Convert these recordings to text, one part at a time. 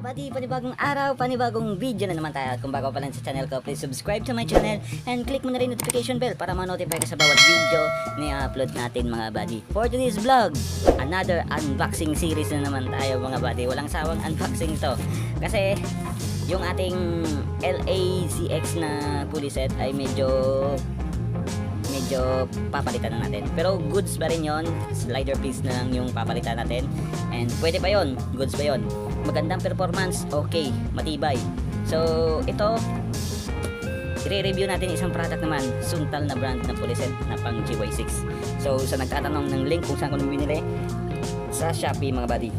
buddy, panibagong araw, panibagong video na naman tayo. At kung bago pa lang sa channel ko, please subscribe to my channel and click mo na rin notification bell para ma-notify ka sa bawat video na upload natin mga buddy. For today's vlog, another unboxing series na naman tayo mga buddy. Walang sawang unboxing to kasi yung ating LACX na pulley set ay medyo papalitan na natin, pero goods pa rin yon. Slider piece na lang yung papalitan natin and pwede pa yon, goods pa yon, magandang performance, okay, matibay. So ito, i-review natin isang product naman, Suntal na brand na pulley set na pang GY6. So sa nagtatanong ng link kung saan ko nung binili, sa Shopee mga buddy.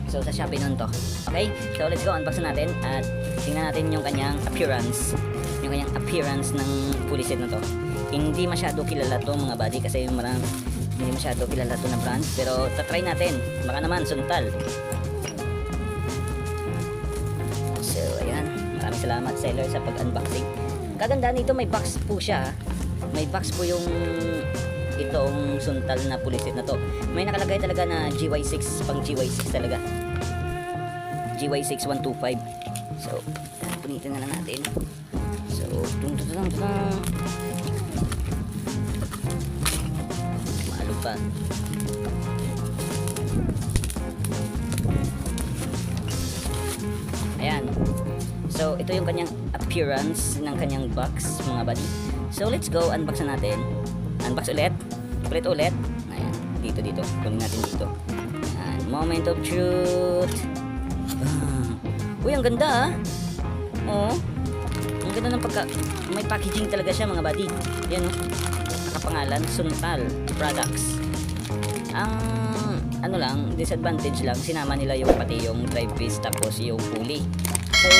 So sa Shopee nun to. Okay, so let's go, unbox natin at tingnan natin yung kanyang appearance ng pulley set na to. Hindi masyado kilala to mga buddy kasi hindi masyado kilala to na brand, pero tatry natin, baka naman Suntal. So ayan, maraming salamat seller sa pag-unboxing. Kaganda nito, may box po siya, may box po yung itong Suntal na pulley set na to. May nakalagay talaga na GY6, pang GY6 talaga, GY6 125. So punitin na lang natin. So maalog pa. Ayan. So ito yung kanyang appearance ng kanyang box mga buddy. So let's go, unbox na natin. Unbox ulit. Ulit. Ayan, dito. Kunin natin dito. Ayan, moment of truth. Uy, ang ganda ah. Oh. Ang ganda ng may packaging talaga siya mga buddy. Yan oh. Nakapangalan Suntal Products. Ang ano lang, disadvantage lang, sinama nila yung pati yung drive piece tapos yung pulley. So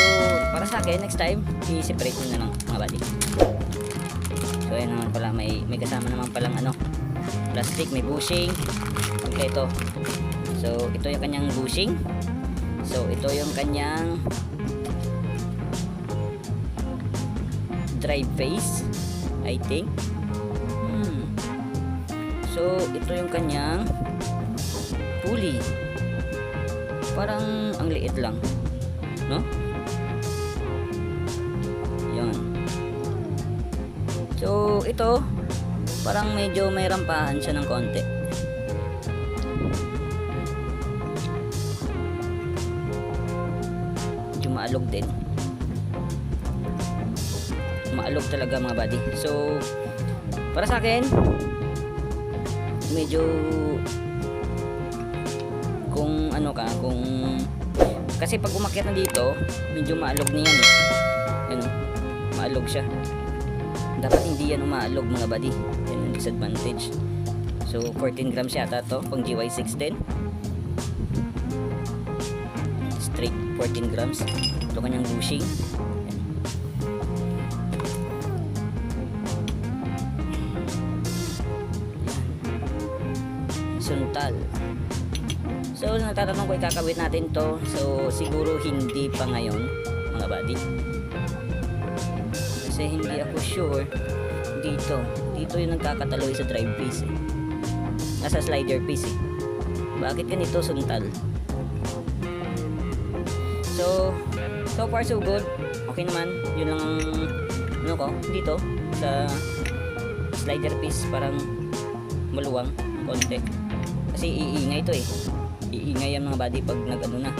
para sa akin, next time i-separate mo na lang mga buddy. So ayan naman pala, may kasama naman palang plastic, may bushing kompleto. So ito yung kanyang bushing. So ito yung kanyang drive face, I think. So ito yung kanyang pulley. Parang ang liit lang, no? Yan. So ito parang medyo may rampahan siya ng konti. Medyo maalog din. Maalog talaga mga buddy. So para sa akin, medyo kung kasi pag umakyat na dito, medyo maalog niyan eh. Ano, maalog siya. Dapat hindi yan umaalog mga buddy. Yan ang disadvantage. So 14 grams yata to pang GY6 din. Straight 14 grams. Ito kanyang bushing. Suntal. So natatanong ko, ikakawit natin to. So siguro hindi pa ngayon mga buddy, kasi hindi ako sure dito yung nagkakataloy sa drive piece nasa slider piece bakit ganito Suntal. So far so good, okay naman. Yun lang ang ko dito sa slider piece, parang maluwang konti kasi iingay ito eh. Iingay yan mga buddy pag na.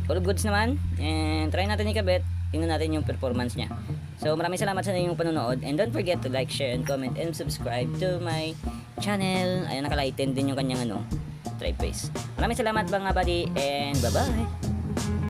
All goods naman, and try natin ikabit, tingnan natin yung performance niya. So maraming salamat sa inyong panonood, and don't forget to like, share, and comment, and subscribe to my channel. Ayan, nakalighten din yung kanyang drive face. Maraming salamat mga buddy, and bye bye.